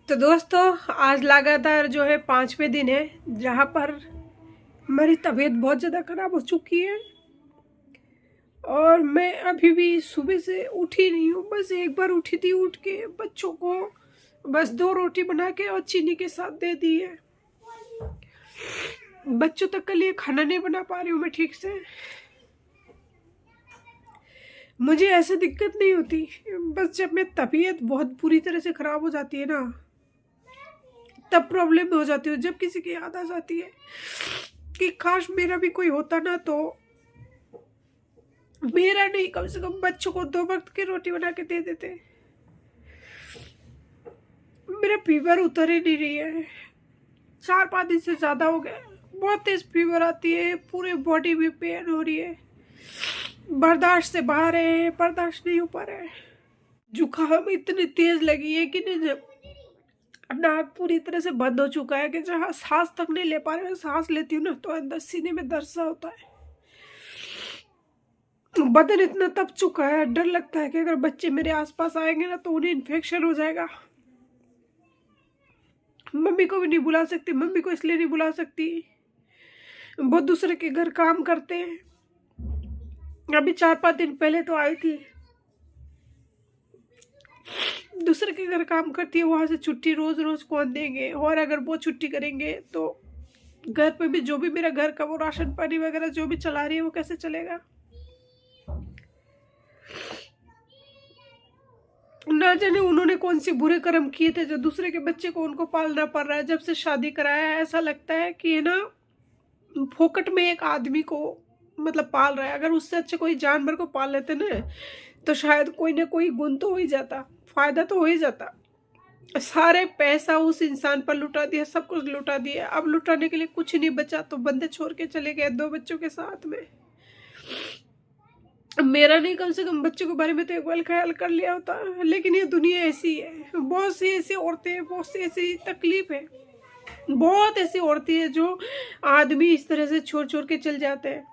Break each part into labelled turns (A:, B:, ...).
A: तो दोस्तों, आज लगातार जो है 5वें दिन है जहाँ पर मेरी तबीयत बहुत ज़्यादा ख़राब हो चुकी है और मैं अभी भी सुबह से उठी नहीं हूँ। बस एक बार उठी थी, उठ के बच्चों को बस 2 रोटी बना के और चीनी के साथ दे दी है। बच्चों तक के लिए खाना नहीं बना पा रही हूँ मैं ठीक से। मुझे ऐसे दिक्कत नहीं होती, बस जब मेरी तबीयत बहुत बुरी तरह से ख़राब हो जाती है ना, तब प्रॉब्लम हो जाती है। जब किसी की याद आ जाती है कि काश मेरा भी कोई होता ना, तो मेरा नहीं, कम से कम बच्चों को 2 वक्त की रोटी बना के दे देते। मेरा फीवर उतर ही नहीं रही है, 4-5 दिन से ज़्यादा हो गया। बहुत तेज फीवर आती है, पूरे बॉडी में पेन हो रही है, बर्दाश्त से बाहर है, बर्दाश्त नहीं हो पा रहा है। जुकाम इतनी तेज लगी है कि नहीं, नाक पूरी तरह से बंद हो चुका है कि जहाँ सांस तक नहीं ले पा रहे। सांस लेती हूँ ना तो अंदर सीने में दर्द सा होता है। बदन इतना तप चुका है, डर लगता है कि अगर बच्चे मेरे आसपास आएंगे ना तो उन्हें इन्फेक्शन हो जाएगा। मम्मी को भी नहीं बुला सकती, मम्मी को इसलिए नहीं बुला सकती, वो दूसरे के घर काम करते हैं। अभी 4-5 दिन पहले तो आई थी, दूसरे के घर काम करती है, वहां से छुट्टी रोज रोज कौन देंगे। और अगर वो छुट्टी करेंगे तो घर पे भी जो भी मेरा घर का वो राशन पानी वगैरह जो भी चला रही है वो कैसे चलेगा। ना जाने उन्होंने कौन से बुरे कर्म किए थे जो दूसरे के बच्चे को उनको पालना पड़ रहा है। जब से शादी कराया है ऐसा लगता है कि है ना, फोकट में एक आदमी को मतलब पाल रहा है। अगर उससे अच्छे कोई जानवर को पाल लेते ना तो शायद कोई ना कोई गुण तो हो ही जाता, फायदा तो हो ही जाता। सारे पैसा उस इंसान पर लुटा दिया, सब कुछ लुटा दिया, अब लुटाने के लिए कुछ नहीं बचा, तो बंदे छोड़ के चले गए 2 बच्चों के साथ में। मेरा नहीं, कम से कम बच्चों के बारे में तो एक बार ख्याल कर लिया होता। लेकिन ये दुनिया ऐसी है, बहुत सी ऐसी औरतें हैं, बहुत सी ऐसी तकलीफ है, बहुत ऐसी औरतें हैं जो आदमी इस तरह से छोड़ छोड़ के चल जाते हैं।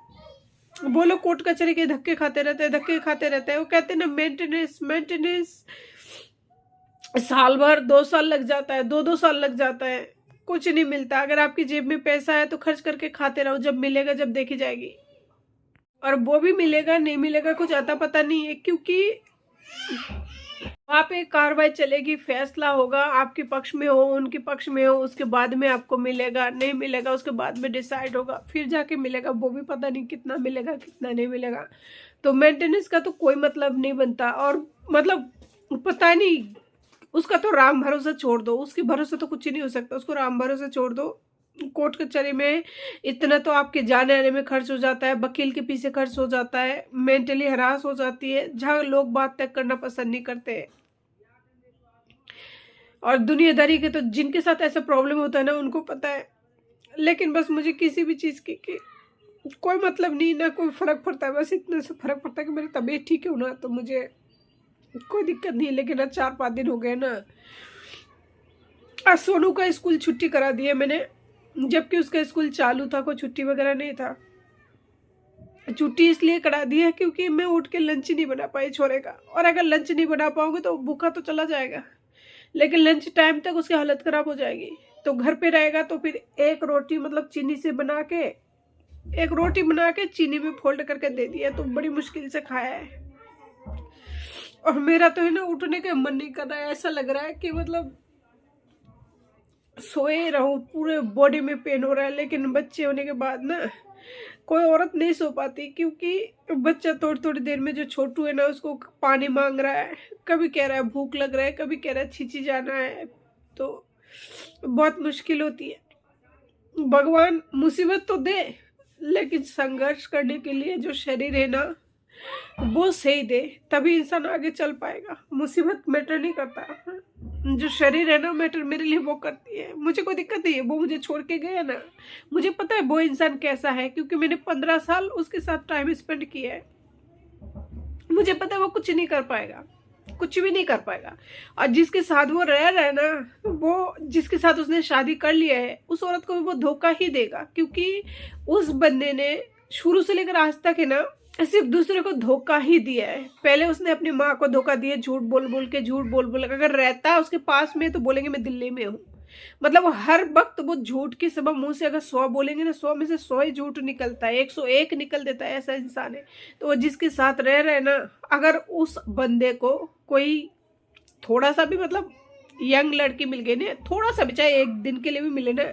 A: वो लोग कोर्ट कचहरी के धक्के खाते रहते हैं, धक्के खाते रहते हैं। वो कहते हैं ना, मेंटेनेंस मेंटेनेंस, साल भर 2 साल लग जाता है, 2-2 साल लग जाता है, कुछ नहीं मिलता। अगर आपकी जेब में पैसा है तो खर्च करके खाते रहो, जब मिलेगा जब देखी जाएगी। और वो भी मिलेगा नहीं मिलेगा कुछ आता पता नहीं है, क्योंकि वहाँ पे कार्रवाई चलेगी, फैसला होगा, आपके पक्ष में हो उनके पक्ष में हो, उसके बाद में आपको मिलेगा, नहीं मिलेगा उसके बाद में डिसाइड होगा, फिर जाके मिलेगा। वो भी पता नहीं कितना मिलेगा कितना नहीं मिलेगा। तो मेंटेनेंस का तो कोई मतलब नहीं बनता। और मतलब पता नहीं, उसका तो राम भरोसा छोड़ दो, उसके भरोसे तो कुछ ही नहीं हो सकता, उसको राम भरोसा छोड़ दो। कोर्ट कचहरी में इतना तो आपके जाने आने में खर्च हो जाता है, वकील के पीछे खर्च हो जाता है, मेंटली हरास हो जाती है, जहाँ लोग बात तक करना पसंद नहीं करते। और दुनियादारी के तो जिनके साथ ऐसा प्रॉब्लम होता है ना उनको पता है। लेकिन बस मुझे किसी भी चीज़ की कोई मतलब नहीं, ना कोई फर्क पड़ता है। बस इतना से फर्क पड़ता है कि मेरी तबीयत ठीक है ना, तो मुझे कोई दिक्कत नहीं है। लेकिन आज 4-5 दिन हो गए ना। आज सोनू का स्कूल छुट्टी करा दी है मैंने, जबकि उसका स्कूल चालू था, कोई छुट्टी वगैरह नहीं था। छुट्टी इसलिए करा दी है क्योंकि मैं उठ के लंच नहीं बना पाई छोरे का। और अगर लंच नहीं बना पाऊंगी तो भूखा तो चला जाएगा, लेकिन लंच टाइम तक उसकी हालत खराब हो जाएगी। तो घर पे रहेगा तो फिर एक रोटी मतलब चीनी से बना के, एक रोटी बना के चीनी में फोल्ड करके दे दिया, तो बड़ी मुश्किल से खाया है। और मेरा तो है ना, उठने का मन नहीं कर रहा है। ऐसा लग रहा है कि मतलब सोए रहूं, पूरे बॉडी में पेन हो रहा है। लेकिन बच्चे होने के बाद ना कोई औरत नहीं सो पाती, क्योंकि बच्चा थोड़ी थोड़ी देर में, जो छोटू है ना, उसको पानी मांग रहा है, कभी कह रहा है भूख लग रहा है, कभी कह रहा है छींची जाना है, तो बहुत मुश्किल होती है। भगवान मुसीबत तो दे, लेकिन संघर्ष करने के लिए जो शरीर है ना वो सही दे, तभी इंसान आगे चल पाएगा। मुसीबत मैटर नहीं करता, जो शरीर है ना मैटर मेरे लिए वो करती है। मुझे कोई दिक्कत नहीं है, वो मुझे छोड़ के गया ना, मुझे पता है वो इंसान कैसा है, क्योंकि मैंने 15 साल उसके साथ टाइम स्पेंड किया है। मुझे पता है वो कुछ नहीं कर पाएगा, कुछ भी नहीं कर पाएगा। और जिसके साथ वो रह रहा है ना, वो जिसके साथ उसने शादी कर लिया है, उस औरत को भी वो धोखा ही देगा, क्योंकि उस बंदे ने शुरू से लेकर आज तक है ना सिर्फ दूसरे को धोखा ही दिया है। पहले उसने अपनी माँ को धोखा दिया, झूठ बोल बोल के, झूठ बोल बोल के। अगर रहता है उसके पास में तो बोलेंगे मैं दिल्ली में हूँ। मतलब हर वक्त वो झूठ की सबब मुंह से अगर 100 बोलेंगे ना, 100 में से 100 ही झूठ निकलता है, 101 निकल देता है, ऐसा इंसान है। तो वो जिसके साथ रह रहे ना, अगर उस बंदे को कोई थोड़ा सा भी मतलब यंग लड़की मिल गई ना, थोड़ा सा भी, चाहे एक दिन के लिए भी मिले ना,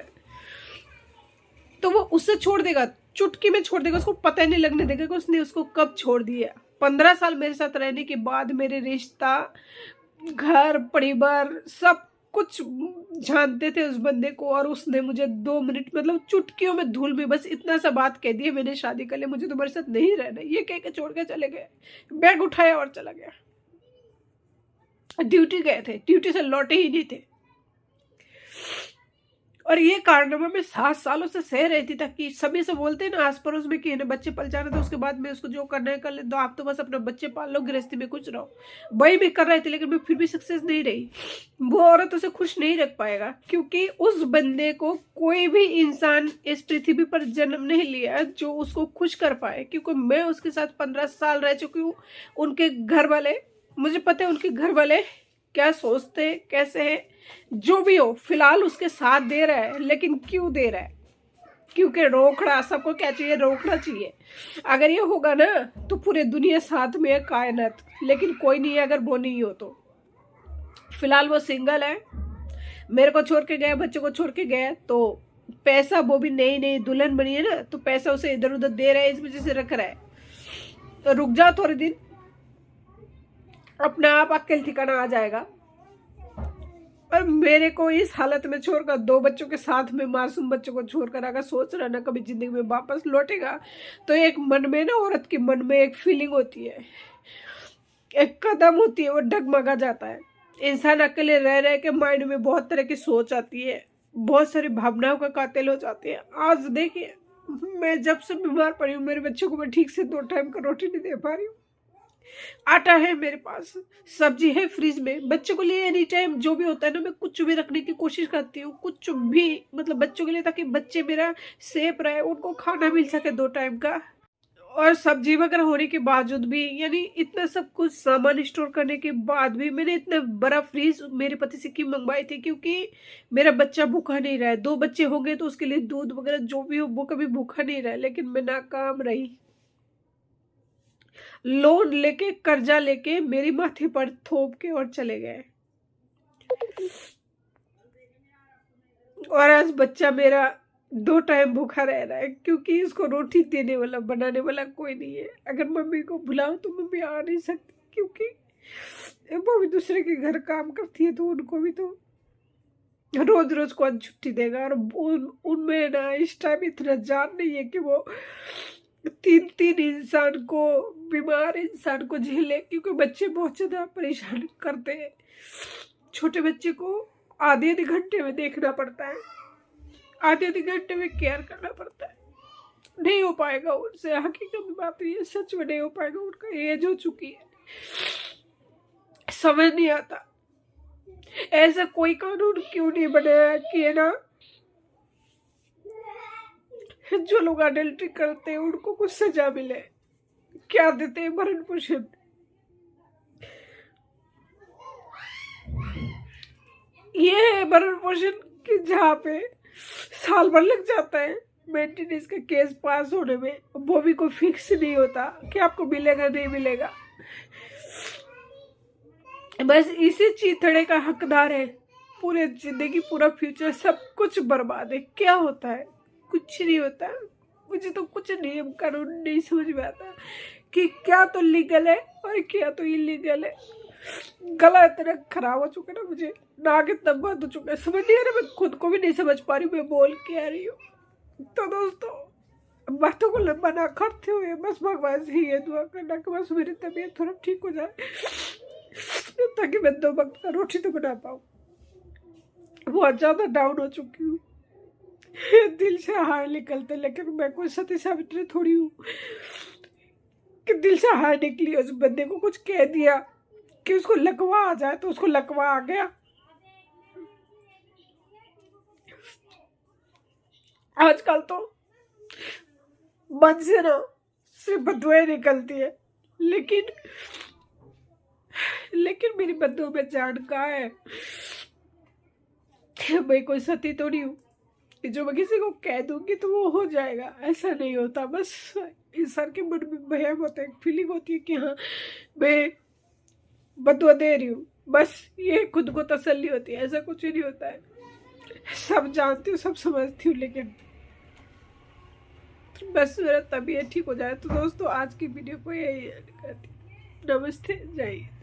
A: तो वो उससे छोड़ देगा, चुटकी में छोड़ देगा। उसको पता ही नहीं लगने देगा कि उसने उसको कब छोड़ दिया। 15 साल मेरे साथ रहने के बाद मेरे रिश्ता, घर परिवार सब कुछ जानते थे उस बंदे को, और उसने मुझे 2 मिनट मतलब चुटकियों में धूल में बस इतना सा बात कह दिया, मैंने शादी कर ली, मुझे तुम्हारे साथ नहीं रहना, ये कह के छोड़ के चले गए। बैग उठाया और चला गया। ड्यूटी गए थे, ड्यूटी से लौटे ही नहीं थे। और ये कारनामा मैं 7 सालों से सह रही थी, ताकि सभी से बोलते हैं ना आस पड़ोस में कि इन्हें बच्चे पल जाना था, उसके बाद में उसको जो करना है कर ले, तो आप तो बस अपने बच्चे पाल लो, गृहस्थी में कुछ रहो। वही भी कर रहे थे, लेकिन मैं फिर भी सक्सेस नहीं रही। वो औरत उसे खुश नहीं रख पाएगा, क्योंकि उस बंदे को कोई भी इंसान इस पृथ्वी पर जन्म नहीं लिया जो उसको खुश कर पाए। क्योंकि मैं उसके साथ 15 साल रह चुकी हूँ। उनके घर वाले, मुझे पता है उनके घर वाले क्या सोचते हैं, कैसे है, जो भी हो, फिलहाल उसके साथ दे रहा है। लेकिन क्यों दे रहा है? क्योंकि रोकड़ा, सबको क्या चाहिए? रोकड़ा चाहिए। अगर ये होगा ना तो पूरे दुनिया साथ में है, कायनात। लेकिन कोई नहीं है अगर वो नहीं हो तो। फिलहाल वो सिंगल है, मेरे को छोड़ के गया, बच्चों को छोड़ के गया। तो पैसा, वो भी नई नई दुल्हन बनी है ना, तो पैसा उसे इधर उधर दे रहा है, इस वजह से रख रहा है। तो रुक जा थोड़े दिन, अपना आप अकेले ठिकाना आ जाएगा। और मेरे को इस हालत में छोड़कर, 2 बच्चों के साथ में, मासूम बच्चों को छोड़कर अगर सोच रहा ना कभी जिंदगी में वापस लौटेगा, तो एक मन में ना, औरत के मन में एक फीलिंग होती है, एक कदम होती है, वो डगमगा जाता है। इंसान अकेले रह रहे के माइंड में बहुत तरह की सोच आती है, बहुत सारी भावनाओं का कातिल हो जाती है। आज देखिए, मैं जब से बीमार पड़ी हूँ, मेरे बच्चों को मैं ठीक से 2 टाइम का रोटी नहीं दे पा रही हूँ। आटा है मेरे पास, सब्जी है फ्रिज में, बच्चों के लिए एनी टाइम जो भी होता है ना, मैं कुछ भी रखने की कोशिश करती हूँ, कुछ भी मतलब बच्चों के लिए, ताकि बच्चे मेरा सेफ रहे, उनको खाना मिल सके 2 टाइम का। और सब्जी वगैरह होने के बावजूद भी, यानी इतना सब कुछ सामान स्टोर करने के बाद भी, मैंने इतना बड़ा फ्रिज मेरे पति से क्यों मंगवाई थी? क्योंकि मेरा बच्चा भूखा नहीं रहा है। 2 बच्चे हो गए तो उसके लिए दूध वगैरह जो भी हो, वो कभी भूखा नहीं रहा। लेकिन मैं नाकाम रही। लोन लेके, कर्जा लेके मेरी माथे पर थोप के और चले गए। और आज बच्चा मेरा 2 टाइम भूखा रह रहा है, क्योंकि इसको रोटी देने वाला, बनाने वाला कोई नहीं है। अगर मम्मी को बुलाओ तो मम्मी आ नहीं सकती, क्योंकि वो भी दूसरे के घर काम करती है, तो उनको भी तो रोज रोज कौन छुट्टी देगा। और उनमें ना इस टाइम इतना जान नहीं है कि वो 3 इंसान को, बीमार इंसान को झेले, क्योंकि बच्चे बहुत ज्यादा परेशान करते हैं। छोटे बच्चे को आधे आधे घंटे में देखना पड़ता है, आधे आधे घंटे में केयर करना पड़ता है। नहीं हो पाएगा उनसे, हकीकत बात ये, सच में नहीं हो पाएगा। उनका एज हो चुकी है, समझ नहीं आता। ऐसा कोई कानून क्यों नहीं बनाया कि है ना, जो लोग अडल्ट्री करते हैं उनको कुछ सजा मिले। क्या देते हैं? भरण पोषण। ये है भरण पोषण कि जहाँ पे साल भर लग जाता है मेंटेनेंस का केस पास होने में, वो भी कोई फिक्स नहीं होता कि आपको मिलेगा नहीं मिलेगा। बस इसी चीथड़े का हकदार है। पूरे जिंदगी, पूरा फ्यूचर, सब कुछ बर्बाद है। क्या होता है? कुछ नहीं होता। मुझे तो कुछ नियम कानून नहीं समझ में आता कि क्या तो लीगल है और क्या तो इलीगल है। गला इतना खराब हो चुका है ना, मुझे नाक इतना बंद हो चुका है, समझ नहीं आ रहा, मैं खुद को भी नहीं समझ पा रही मैं बोल क्या रही हूँ। तो दोस्तों, बातों को लंबा ना करते हुए बस भगवान से ये दुआ करना कि बस मेरी तबीयत थोड़ा ठीक हो जाए, ताकि मैं 2 वक्त का रोटी तो बना पाऊँ। बहुत ज्यादा डाउन हो चुकी हूँ, दिल से हार निकलते। लेकिन मैं कोई सती सावित्री थोड़ी हूँ कि दिल से हार निकली। उस बंदे को कुछ कह दिया कि उसको लकवा आ जाए, तो उसको लकवा आ गया। आजकल तो मन से ना सिर्फ बदुआएं निकलती है। लेकिन मेरी बदुआ में जान कहाँ है। मैं कोई सती थोड़ी हूँ जो मैं किसी को कह दूंगी तो वो हो जाएगा, ऐसा नहीं होता। बस इंसान के मन में वहम होता है, फीलिंग होती है कि हाँ मैं बदुआ दे रही हूँ, बस ये खुद को तसल्ली होती है। ऐसा कुछ ही नहीं होता है। सब जानती हूँ, सब समझती हूँ, लेकिन बस मेरा तबीयत ठीक हो जाए। तो दोस्तों आज की वीडियो को यही, नमस्ते, जय हिंद।